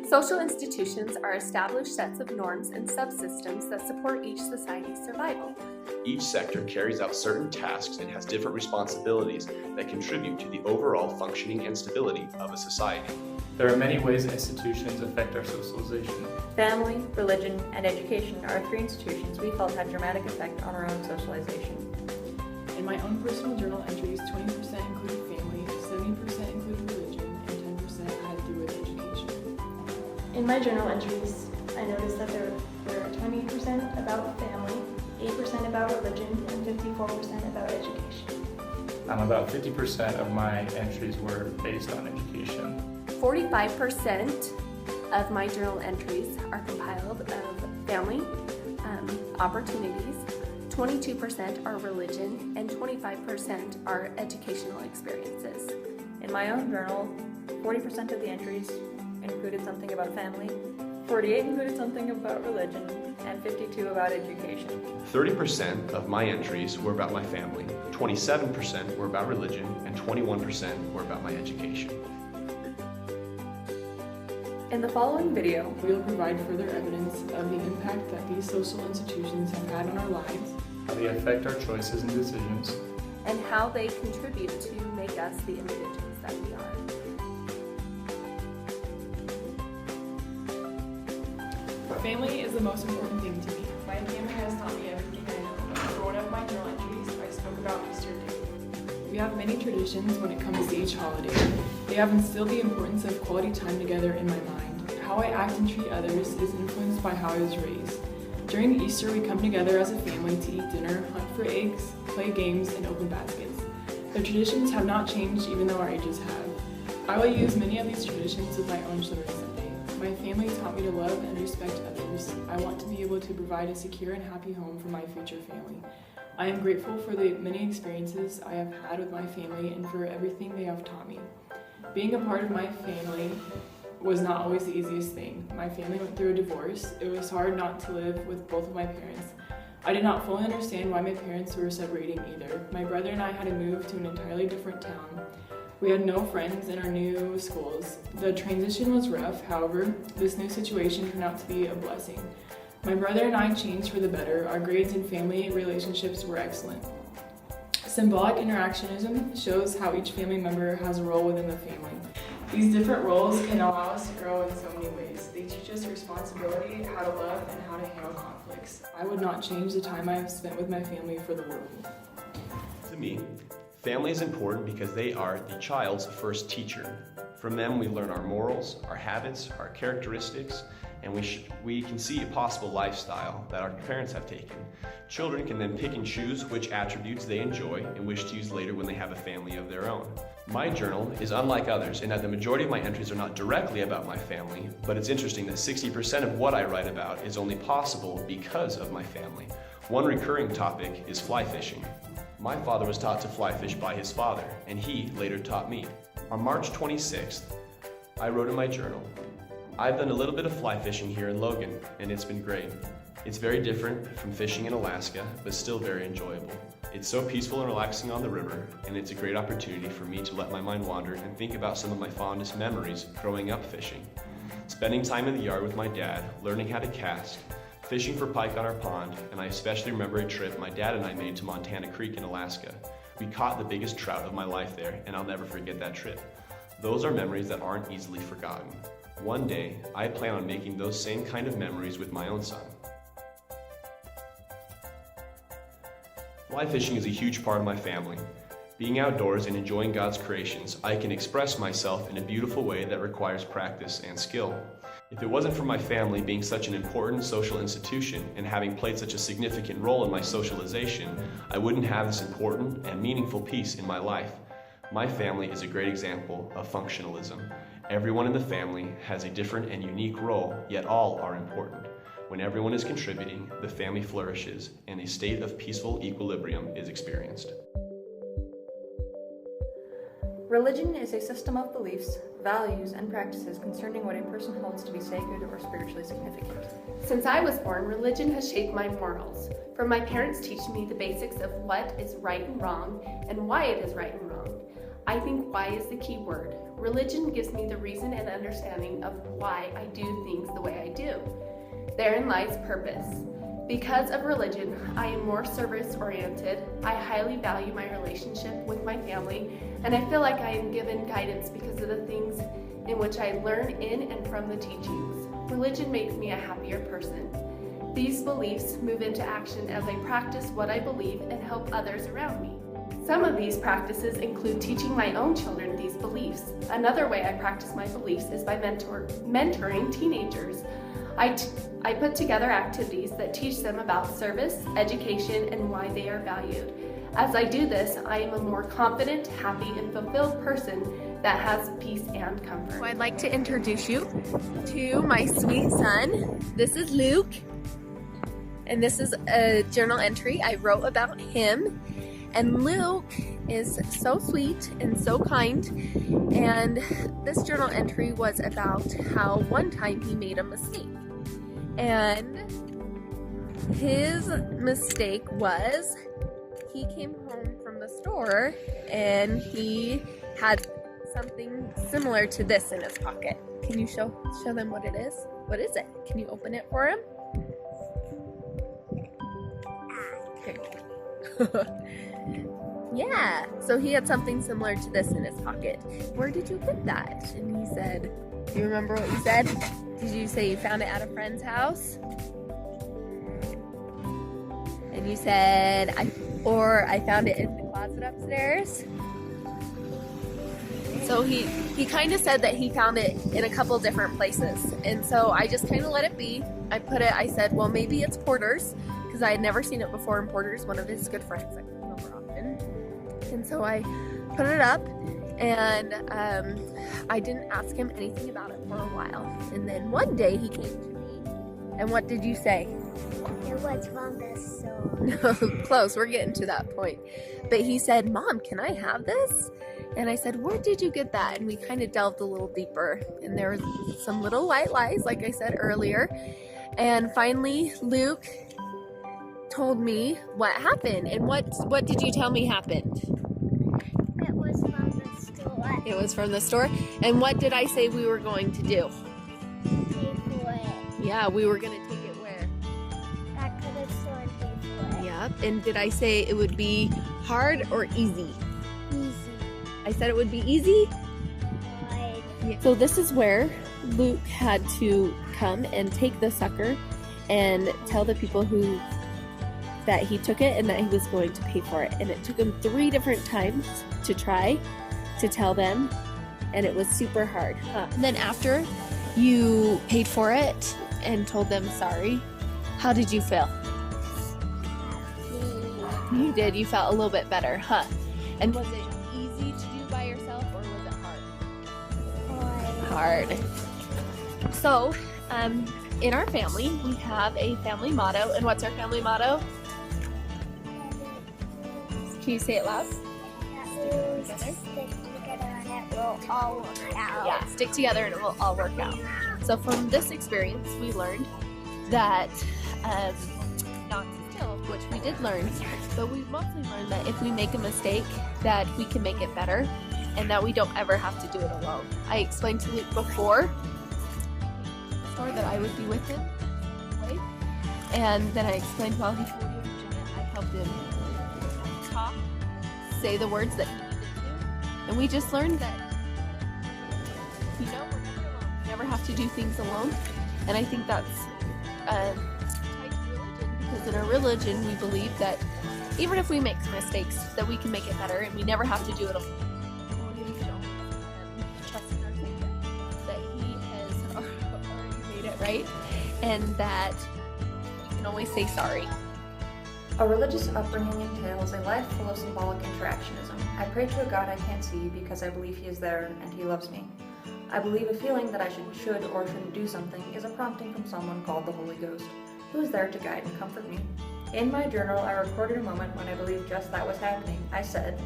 Social institutions are established sets of norms and subsystems that support each society's survival. Each sector carries out certain tasks and has different responsibilities that contribute to the overall functioning and stability of a society. There are many ways institutions affect our socialization. Family, religion, and education are three institutions we felt had dramatic effect on our own socialization. In my own personal journal entries, 20% included family, 70% included religion, and 10% had to do with education. In my journal entries, I noticed that there were 20% about family, 8% about religion, and 54% about education. About 50% of my entries were based on education. 45% of my journal entries are compiled of family, opportunities, 22% are religion, and 25% are educational experiences. In my own journal, 40% of the entries included something about family, 48 included something about religion, and 52 about education. 30% of my entries were about my family, 27% were about religion, and 21% were about my education. In the following video, We will provide further evidence of the impact that these social institutions have had on our lives, How they affect our choices and decisions, and how they contribute to make us the individuals that we are. Family is the most important thing to me. My family has taught me everything I know. For one of my journal entries, I spoke about Easter Day. We have many traditions when it comes to each holiday. They have instilled the importance of quality time together in my mind. How I act and treat others is influenced by how I was raised. During Easter, we come together as a family to eat dinner, hunt for eggs, play games, and open baskets. The traditions have not changed even though our ages have. I will use many of these traditions with my own children someday. My family taught me to love and respect others. I want to be able to provide a secure and happy home for my future family. I am grateful for the many experiences I have had with my family and for everything they have taught me. Being a part of my family was not always the easiest thing. My family went through a divorce. It was hard not to live with both of my parents. I did not fully understand why my parents were separating either. My brother and I had to move to an entirely different town. We had no friends in our new schools. The transition was rough, however, this new situation turned out to be a blessing. My brother and I changed for the better. Our grades and family relationships were excellent. Symbolic interactionism shows how each family member has a role within the family. These different roles can allow us to grow in so many ways. They teach us responsibility, how to love, and how to handle conflicts. I would not change the time I have spent with my family for the world. To me, family is important because they are the child's first teacher. From them, we learn our morals, our habits, our characteristics, and we can see a possible lifestyle that our parents have taken. Children can then pick and choose which attributes they enjoy and wish to use later when they have a family of their own. My journal is unlike others in that the majority of my entries are not directly about my family, but it's interesting that 60% of what I write about is only possible because of my family. One recurring topic is fly fishing. My father was taught to fly fish by his father, and he later taught me. On March 26th, I wrote in my journal, I've done a little bit of fly fishing here in Logan, and it's been great. It's very different from fishing in Alaska, but still very enjoyable. It's so peaceful and relaxing on the river, and it's a great opportunity for me to let my mind wander and think about some of my fondest memories growing up fishing. Spending time in the yard with my dad, learning how to cast, fishing for pike on our pond, and I especially remember a trip my dad and I made to Montana Creek in Alaska. We caught the biggest trout of my life there, and I'll never forget that trip. Those are memories that aren't easily forgotten. One day, I plan on making those same kind of memories with my own son. Fly fishing is a huge part of my family. Being outdoors and enjoying God's creations, I can express myself in a beautiful way that requires practice and skill. If it wasn't for my family being such an important social institution and having played such a significant role in my socialization, I wouldn't have this important and meaningful piece in my life. My family is a great example of functionalism. Everyone in the family has a different and unique role, yet all are important. When everyone is contributing, the family flourishes and a state of peaceful equilibrium is experienced. Religion is a system of beliefs, values, and practices concerning what a person holds to be sacred or spiritually significant. Since I was born, religion has shaped my morals. From my parents teaching me the basics of what is right and wrong and why it is right and wrong. I think why is the key word. Religion gives me the reason and understanding of why I do things the way I do. Therein lies purpose. Because of religion, I am more service-oriented, I highly value my relationship with my family, and I feel like I am given guidance because of the things in which I learn in and from the teachings. Religion makes me a happier person. These beliefs move into action as I practice what I believe and help others around me. Some of these practices include teaching my own children these beliefs. Another way I practice my beliefs is by mentoring teenagers. I put together activities that teach them about service, education, and why they are valued. As I do this, I am a more confident, happy, and fulfilled person that has peace and comfort. So I'd like to introduce you to my sweet son. This is Luke, and this is a journal entry I wrote about him. And Luke is so sweet and so kind, and this journal entry was about how one time he made a mistake. And his mistake was he came home from the store and he had something similar to this in his pocket. Can you show them what it is? What is it? Can you open it for him? Okay. Yeah, so he had something similar to this in his pocket. Where did you get that? And he said, you remember what you said? Did you say you found it at a friend's house? And you said, I found it in the closet upstairs? So he kind of said that he found it in a couple different places. And so I just kind of let it be. I said, well, maybe it's Porter's, because I had never seen it before, and Porter's one of his good friends that comes over often. And so I put it up, and I didn't ask him anything about it for a while. And then one day he came to me, and what did you say? It was from the store. No, close, we're getting to that point. But he said, Mom, can I have this? And I said, where did you get that? And we kind of delved a little deeper, and there was some little white lies, like I said earlier. And finally, Luke told me what happened. And what did you tell me happened? It was from the store. It was from the store. And what did I say we were going to do? Pay for it. Yeah, we were going to take it where? Back to the store and pay for it. Yeah. And did I say it would be hard or easy? Easy. I said it would be easy? Right. Yeah. So this is where Luke had to come and take the sucker and tell the people that he took it and that he was going to pay for it. And it took him 3 different times to try to tell them, and it was super hard. And then after you paid for it and told them sorry, how did you feel? You did. You felt a little bit better, huh? And was it easy to do by yourself, or was it hard? Hard. So, in our family, we have a family motto. And what's our family motto? Can you say it loud? Stick together and it will all work out. Yeah, stick together and it will all work out. So from this experience, we learned that not to steal, which we did learn, but we mostly learned that if we make a mistake, that we can make it better, and that we don't ever have to do it alone. I explained to Luke before that I would be with him, right? And then I explained while he told you, I helped him talk, say the words that he needed to, and we just learned that we're never alone. We never have to do things alone, and I think that's tied to religion, because in our religion we believe that even if we make mistakes, that we can make it better, and we never have to do it alone. Trusting our Savior, that He has already made it right, and that we can always say sorry. A religious upbringing entails a life full of symbolic interactionism. I pray to a God I can't see because I believe He is there and He loves me. I believe a feeling that I should or shouldn't do something is a prompting from someone called the Holy Ghost, who is there to guide and comfort me. In my journal, I recorded a moment when I believed just that was happening. I said,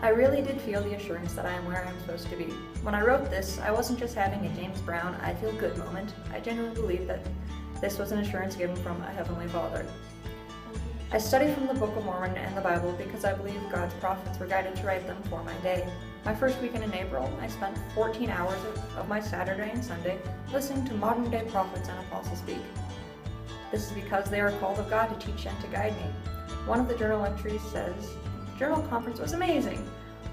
I really did feel the assurance that I am where I am supposed to be. When I wrote this, I wasn't just having a James Brown, I feel good moment. I genuinely believe that this was an assurance given from a Heavenly Father. I study from the Book of Mormon and the Bible because I believe God's prophets were guided to write them for my day. My first weekend in April, I spent 14 hours of my Saturday and Sunday listening to modern-day prophets and apostles speak. This is because they are called of God to teach and to guide me. One of the journal entries says, "Journal conference was amazing.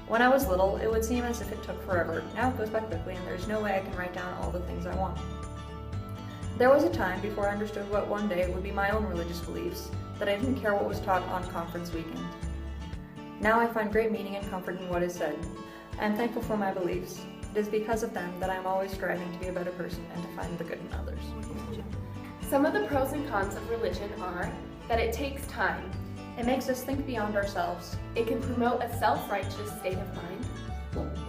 When I was little, it would seem as if it took forever. Now it goes by quickly and there's no way I can write down all the things I want." There was a time before I understood what one day would be my own religious beliefs, that I didn't care what was taught on conference weekend. Now I find great meaning and comfort in what is said. I am thankful for my beliefs. It is because of them that I am always striving to be a better person and to find the good in others. Some of the pros and cons of religion are that it takes time. It makes us think beyond ourselves. It can promote a self-righteous state of mind.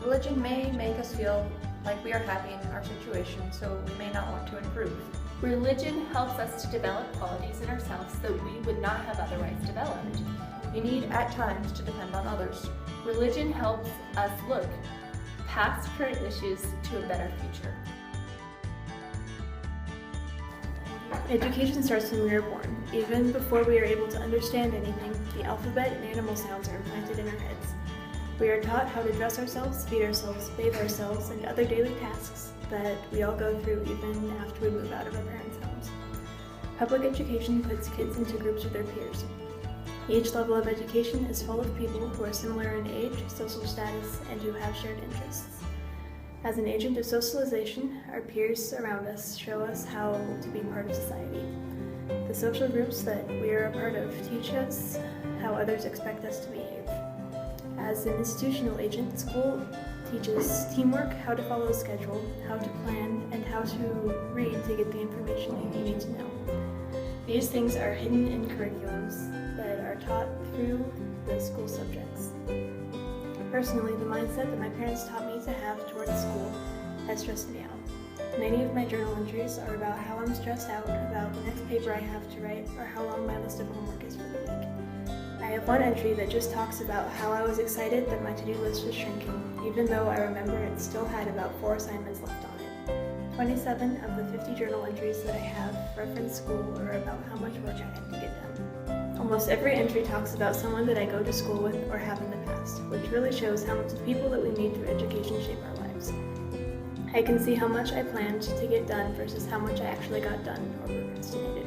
Religion may make us feel like we are happy in our situation, so we may not want to improve. Religion helps us to develop qualities in ourselves that we would not have otherwise developed. You need, at times, to depend on others. Religion helps us look past current issues to a better future. Education starts when we are born. Even before we are able to understand anything, the alphabet and animal sounds are implanted in our heads. We are taught how to dress ourselves, feed ourselves, bathe ourselves, and other daily tasks that we all go through even after we move out of our parents' homes. Public education puts kids into groups with their peers. Each level of education is full of people who are similar in age, social status, and who have shared interests. As an agent of socialization, our peers around us show us how to be part of society. The social groups that we are a part of teach us how others expect us to behave. As an institutional agent, school teaches teamwork, how to follow a schedule, how to plan, and how to read to get the information you need to know. These things are hidden in curriculums that are taught through the school subjects. Personally, the mindset that my parents taught me to have towards school has stressed me out. Many of my journal entries are about how I'm stressed out about the next paper I have to write or how long my list of homework is for the week. I have one entry that just talks about how I was excited that my to-do list was shrinking, even though I remember it still had about 4 assignments left on it. 27 of the 50 journal entries that I have reference school or about how much work I had to get done. Almost every entry talks about someone that I go to school with or have in the past, which really shows how much the people that we meet through education shape our lives. I can see how much I planned to get done versus how much I actually got done or procrastinated.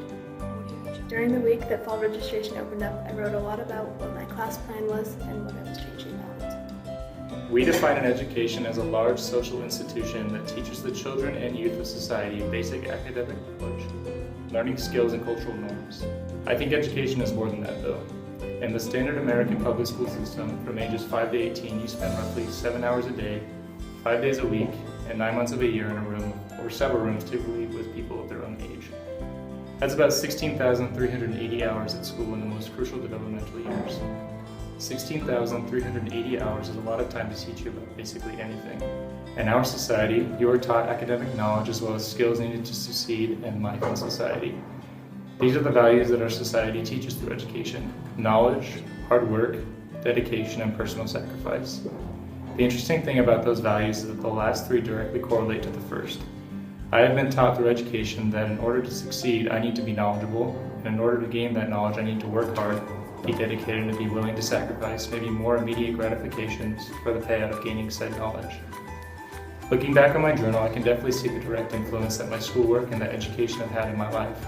During the week that fall registration opened up, I wrote a lot about what my class plan was and what I was changing about. We define an education as a large social institution that teaches the children and youth of society basic academic knowledge, learning skills, and cultural norms. I think education is more than that, though. In the standard American public school system, from ages 5 to 18, you spend roughly 7 hours a day, 5 days a week, and 9 months of a year in a room, or several rooms typically with people of their own age. That's about 16,380 hours at school in the most crucial developmental years. 16,380 hours is a lot of time to teach you about basically anything. In our society, you are taught academic knowledge as well as skills needed to succeed in life and society. These are the values that our society teaches through education: knowledge, hard work, dedication, and personal sacrifice. The interesting thing about those values is that the last 3 directly correlate to the first. I have been taught through education that in order to succeed, I need to be knowledgeable, and in order to gain that knowledge, I need to work hard, be dedicated, and be willing to sacrifice maybe more immediate gratifications for the payout of gaining said knowledge. Looking back on my journal, I can definitely see the direct influence that my schoolwork and that education have had in my life.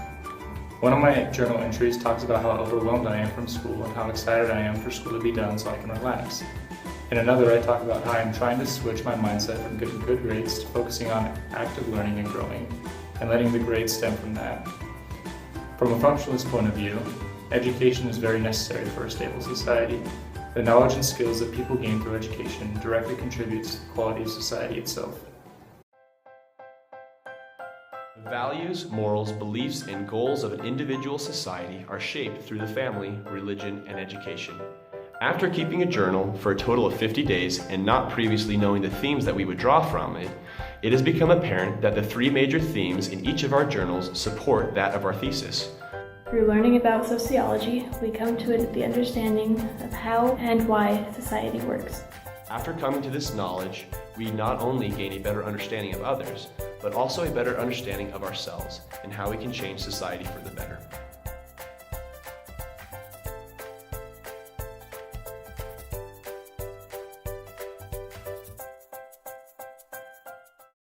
One of my journal entries talks about how overwhelmed I am from school and how excited I am for school to be done so I can relax. In another, I talk about how I'm trying to switch my mindset from getting good grades to focusing on active learning and growing, and letting the grades stem from that. From a functionalist point of view, education is very necessary for a stable society. The knowledge and skills that people gain through education directly contributes to the quality of society itself. The values, morals, beliefs, and goals of an individual society are shaped through the family, religion, and education. After keeping a journal for a total of 50 days and not previously knowing the themes that we would draw from it, it has become apparent that the 3 major themes in each of our journals support that of our thesis. Through learning about sociology, we come to the understanding of how and why society works. After coming to this knowledge, we not only gain a better understanding of others, but also a better understanding of ourselves and how we can change society for the better.